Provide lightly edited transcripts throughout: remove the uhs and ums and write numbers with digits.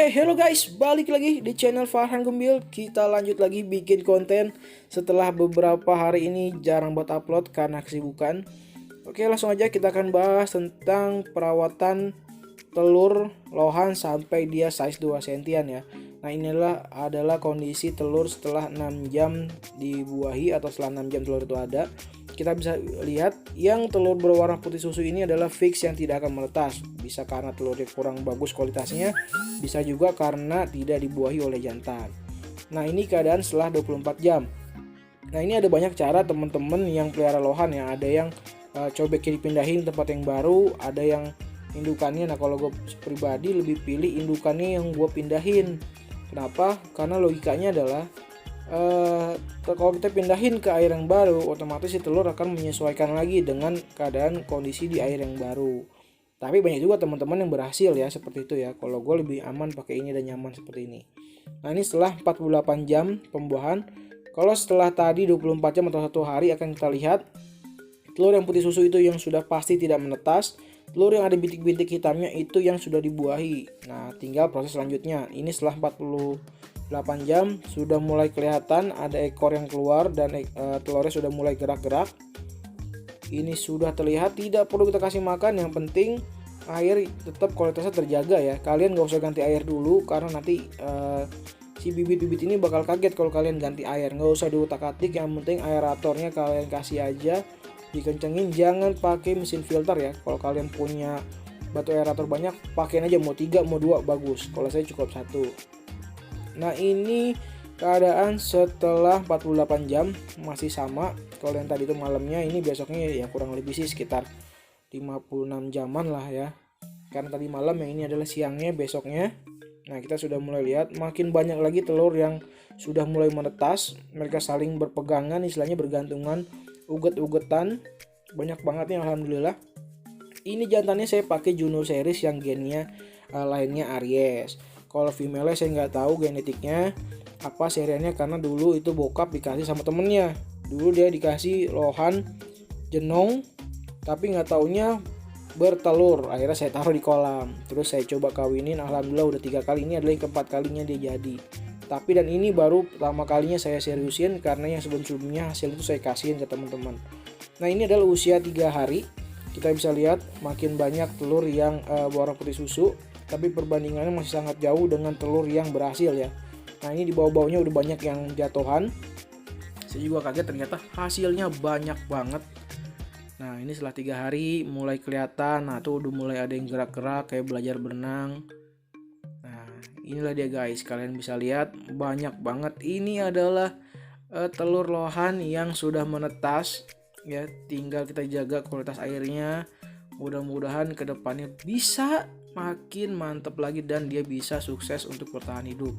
Hello guys, balik lagi di channel Farhan Gembil. Kita lanjut lagi bikin konten setelah beberapa hari ini jarang buat upload karena kesibukan. Oke, langsung aja kita akan bahas tentang perawatan telur lohan sampai dia size 2 sentian ya. Nah, inilah adalah kondisi telur setelah 6 jam dibuahi atau setelah 6 jam telur itu ada. Kita bisa lihat yang telur berwarna putih susu ini adalah fix yang tidak akan menetas. Bisa karena telurnya kurang bagus kualitasnya, bisa juga karena tidak dibuahi oleh jantan. Nah, ini keadaan setelah 24 jam. Nah, ini ada banyak cara teman-teman yang pelihara lohan ya. Ada yang cobeknya dipindahin tempat yang baru, ada yang indukannya. Nah, kalau gue pribadi lebih pilih indukannya yang gue pindahin. Kenapa? Karena logikanya adalah kalau kita pindahin ke air yang baru, otomatis si telur akan menyesuaikan lagi dengan keadaan kondisi di air yang baru. Tapi banyak juga teman-teman yang berhasil ya seperti itu ya. Kalau gue lebih aman pakai ini dan nyaman seperti ini. Nah, ini setelah 48 jam pembuahan. Kalau setelah tadi 24 jam atau 1 hari akan kita lihat telur yang putih susu itu yang sudah pasti tidak menetas. Telur yang ada bintik-bintik hitamnya itu yang sudah dibuahi. Nah, tinggal proses selanjutnya. Ini setelah 48 jam sudah mulai kelihatan ada ekor yang keluar dan telurnya sudah mulai gerak-gerak. Ini sudah terlihat, tidak perlu kita kasih makan, yang penting air tetap kualitasnya terjaga ya. Kalian gak usah ganti air dulu karena nanti si bibit-bibit ini bakal kaget kalau kalian ganti air. Gak usah diutak-atik, yang penting aeratornya kalian kasih aja, dikencengin. Jangan pakai mesin filter ya. Kalau kalian punya batu aerator banyak, pakein aja, mau 3 mau 2 bagus. Kalau saya cukup 1. Nah, ini keadaan setelah 48 jam masih sama. Kalau yang tadi itu malamnya, ini besoknya ya kurang lebih sih sekitar 56 jaman lah ya. Karena tadi malam, yang ini adalah siangnya, besoknya. Nah, kita sudah mulai lihat makin banyak lagi telur yang sudah mulai menetas. Mereka saling berpegangan, istilahnya bergantungan, uget-ugetan. Banyak banget nih, alhamdulillah. Ini jantannya saya pakai Juno series yang gennya lainnya Aries. Kalau female saya nggak tahu genetiknya apa seriannya, karena dulu itu bokap dikasih sama temennya. Dulu dia dikasih lohan jenong, tapi nggak taunya bertelur. Akhirnya saya taruh di kolam, terus saya coba kawinin. Alhamdulillah udah 3 kali, ini adalah yang keempat kalinya dia jadi. Tapi dan ini baru pertama kalinya saya seriusin, karena yang sebelum-sebelumnya hasil itu saya kasihin ke teman-teman. Nah, ini adalah usia 3 hari. Kita bisa lihat makin banyak telur yang berwarna putih susu, tapi perbandingannya masih sangat jauh dengan telur yang berhasil ya. Nah, ini di bawah-bawahnya udah banyak yang jatuhan. Saya juga kaget, ternyata hasilnya banyak banget. Nah, ini setelah 3 hari mulai kelihatan. Nah, tuh udah mulai ada yang gerak-gerak kayak belajar berenang. Nah, inilah dia guys, kalian bisa lihat banyak banget. Ini adalah telur lohan yang sudah menetas ya. Tinggal kita jaga kualitas airnya. Mudah-mudahan kedepannya bisa makin mantep lagi dan dia bisa sukses untuk bertahan hidup.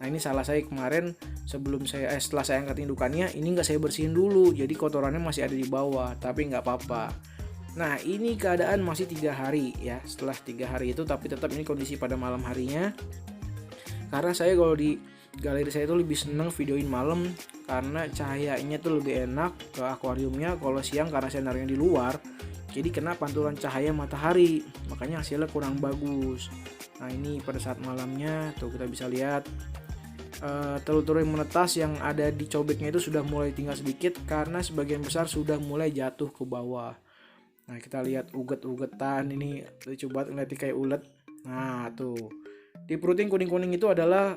Nah, ini salah saya kemarin, setelah saya angkat indukannya, ini nggak saya bersihin dulu, jadi kotorannya masih ada di bawah, tapi nggak apa-apa. Nah, ini keadaan masih 3 hari ya. Setelah 3 hari itu, tapi tetap ini kondisi pada malam harinya. Karena saya kalau di galeri saya itu lebih seneng videoin malam, karena cahayanya tuh lebih enak ke akuariumnya. Kalau siang karena saya naruhnya di luar, jadi kena pantulan cahaya matahari, makanya hasilnya kurang bagus. Nah, ini pada saat malamnya tuh kita bisa lihat telur-telur yang menetas yang ada di cobeknya itu sudah mulai tinggal sedikit, karena sebagian besar sudah mulai jatuh ke bawah. Nah, kita lihat uget-ugetan, ini lucu banget ngeliatnya kayak ulet. Nah, tuh di perut yang kuning-kuning itu adalah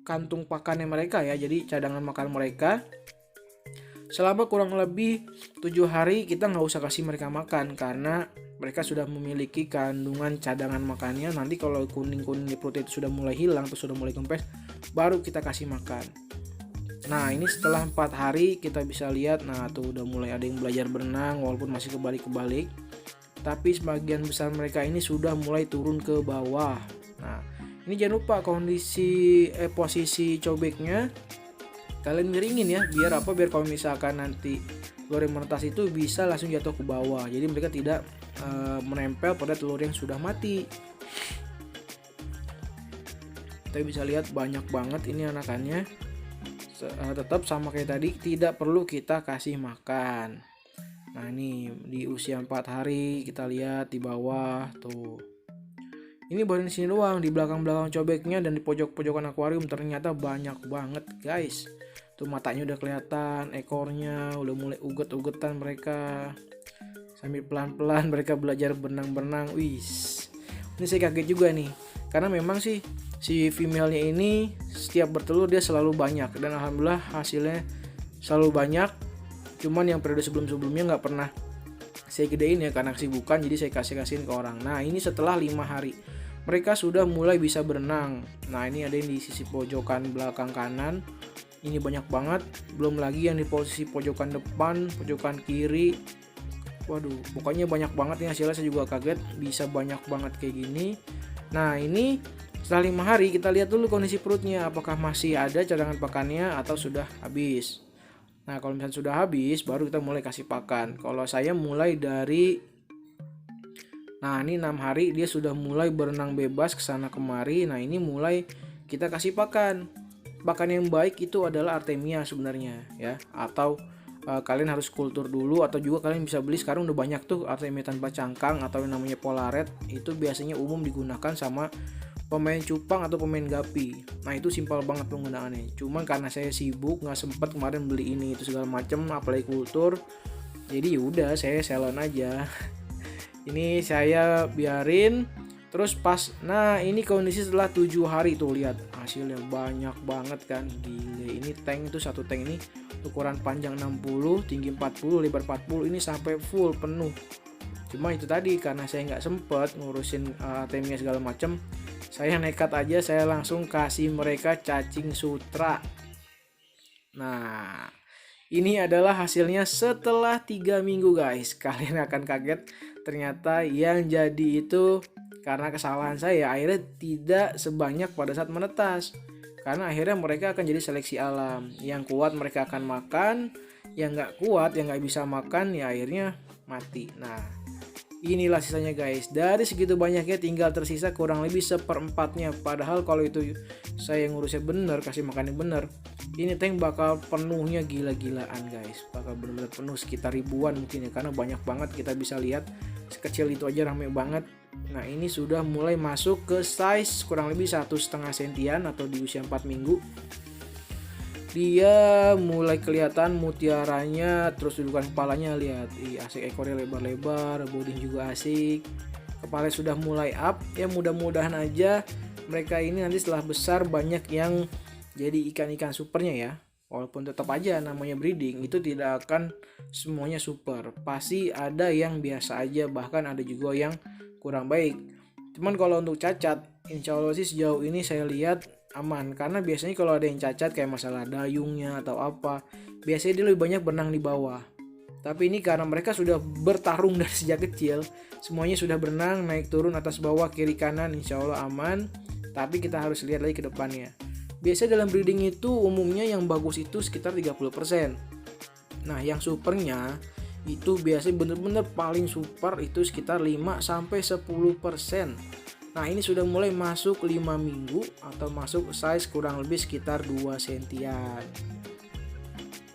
kantung pakannya mereka ya, jadi cadangan makan mereka. Selama kurang lebih 7 hari kita nggak usah kasih mereka makan, karena mereka sudah memiliki kandungan cadangan makannya. Nanti kalau kuning-kuning di perut itu sudah mulai hilang atau sudah mulai kempes, baru kita kasih makan. Nah, ini setelah 4 hari kita bisa lihat, nah tuh udah mulai ada yang belajar berenang walaupun masih kebalik-kebalik. Tapi sebagian besar mereka ini sudah mulai turun ke bawah. Nah, ini jangan lupa posisi cobeknya kalian miringin ya, biar kalau misalkan nanti telur yang menetas itu bisa langsung jatuh ke bawah, jadi mereka tidak menempel pada telur yang sudah mati. Kita bisa lihat banyak banget ini anakannya. Tetap sama kayak tadi, tidak perlu kita kasih makan. Nah, ini di usia 4 hari kita lihat di bawah tuh Ini baru di sini doang, di belakang-belakang cobeknya dan di pojok-pojokan akuarium ternyata banyak banget guys. Tuh matanya udah kelihatan, ekornya udah mulai uget-ugetan mereka. Sambil pelan-pelan mereka belajar berenang-berenang. Wis. Ini saya kaget juga nih. Karena memang sih si female-nya ini setiap bertelur dia selalu banyak dan alhamdulillah hasilnya selalu banyak. Cuman yang periode sebelum-sebelumnya nggak pernah saya gedein ya karena kesibukan, jadi saya kasihin ke orang. Nah ini setelah 5 hari mereka sudah mulai bisa berenang. Nah ini ada yang di sisi pojokan belakang kanan, ini banyak banget. Belum lagi yang di posisi pojokan depan, pojokan kiri. Waduh pokoknya banyak banget nih hasilnya, saya juga kaget bisa banyak banget kayak gini. Nah ini setelah 5 hari kita lihat dulu kondisi perutnya, apakah masih ada cadangan pakannya atau sudah habis. Nah kalau misalnya sudah habis baru kita mulai kasih pakan. Kalau saya mulai dari, nah ini 6 hari dia sudah mulai berenang bebas kesana kemari. Nah ini mulai kita kasih pakan. Pakan yang baik itu adalah Artemia sebenarnya ya. Atau kalian harus kultur dulu, atau juga kalian bisa beli sekarang udah banyak tuh Artemia tanpa cangkang atau yang namanya Polaret. Itu biasanya umum digunakan sama pemain cupang atau pemain gapi. Nah itu simpel banget penggunaannya. Cuman karena saya sibuk nggak sempet kemarin beli ini itu segala macem, apalagi kultur. Jadi yaudah saya salon aja. Ini saya biarin. Terus pas, nah ini kondisi setelah 7 hari tuh lihat hasilnya banyak banget kan. Gile, ini tank itu satu tank ini ukuran panjang 60, tinggi 40, lebar 40, ini sampai full penuh. Cuma itu tadi karena saya nggak sempet ngurusin temnya segala macem, saya nekat aja, saya langsung kasih mereka cacing sutra. Nah ini adalah hasilnya setelah 3 minggu guys. Kalian akan kaget ternyata yang jadi itu karena kesalahan saya akhirnya tidak sebanyak pada saat menetas. Karena akhirnya mereka akan jadi seleksi alam. Yang kuat mereka akan makan, yang nggak kuat, yang nggak bisa makan ya akhirnya mati. Nah inilah sisanya guys. Dari segitu banyaknya tinggal tersisa kurang lebih 1/4-nya. Padahal kalau itu saya ngurusnya bener, kasih makannya bener, ini tank bakal penuhnya gila-gilaan guys. Bakal bener-bener penuh sekitar ribuan mungkin ya. Karena banyak banget kita bisa lihat. Sekecil itu aja rame banget. Nah ini sudah mulai masuk ke size kurang lebih 1,5 sentian atau di usia 4 minggu. Dia mulai kelihatan mutiaranya, terus dudukan kepalanya lihat, asik, ekornya lebar-lebar, body juga asik, kepala sudah mulai up. Ya mudah-mudahan aja mereka ini nanti setelah besar banyak yang jadi ikan-ikan supernya ya. Walaupun tetap aja namanya breeding itu tidak akan semuanya super, pasti ada yang biasa aja, bahkan ada juga yang kurang baik. Cuman kalau untuk cacat, insya Allah sih sejauh ini saya lihat aman. Karena biasanya kalau ada yang cacat kayak masalah dayungnya atau apa, biasanya dia lebih banyak berenang di bawah. Tapi ini karena mereka sudah bertarung dari sejak kecil, semuanya sudah berenang naik turun atas bawah kiri kanan, insya Allah aman. Tapi kita harus lihat lagi ke depannya. Biasanya dalam breeding itu umumnya yang bagus itu sekitar 30%. Nah yang supernya itu biasanya bener-bener paling super itu sekitar 5-10%. Nah ini sudah mulai masuk 5 minggu atau masuk size kurang lebih sekitar 2 sentian.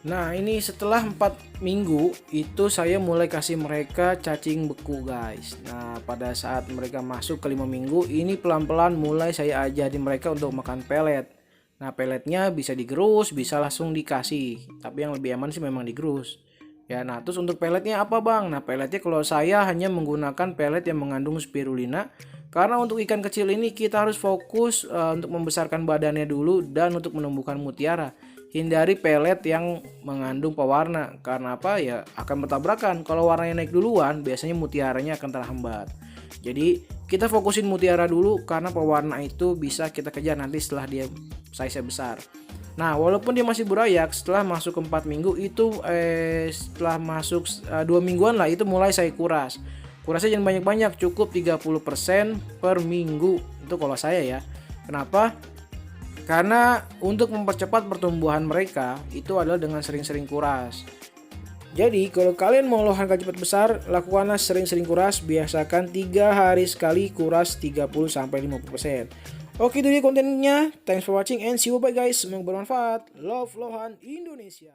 Nah ini setelah 4 minggu itu saya mulai kasih mereka cacing beku guys. Nah pada saat mereka masuk ke 5 minggu ini pelan-pelan mulai saya ajarin mereka untuk makan pelet. Nah peletnya bisa digerus, bisa langsung dikasih. Tapi yang lebih aman sih memang digerus. Ya, nah terus untuk peletnya apa bang? Nah peletnya kalau saya hanya menggunakan pelet yang mengandung spirulina. Karena untuk ikan kecil ini kita harus fokus untuk membesarkan badannya dulu dan untuk menumbuhkan mutiara. Hindari pelet yang mengandung pewarna. Karena apa ya akan bertabrakan. Kalau warnanya naik duluan biasanya mutiaranya akan terhambat. Jadi kita fokusin mutiara dulu karena pewarna itu bisa kita kejar nanti setelah dia size besar. Nah walaupun dia masih berayak setelah masuk ke 4 minggu itu setelah masuk 2 mingguan lah itu mulai saya kuras. Kurasnya jangan banyak-banyak, cukup 30% per minggu. Itu kalau saya ya. Kenapa? Karena untuk mempercepat pertumbuhan mereka itu adalah dengan sering-sering kuras. Jadi kalau kalian mau lohankan cepat besar, lakukanlah sering-sering kuras. Biasakan 3 hari sekali kuras 30-50%. Oke itu dia kontennya. Thanks for watching and see you bye guys. Semoga bermanfaat. Love Lohan Indonesia.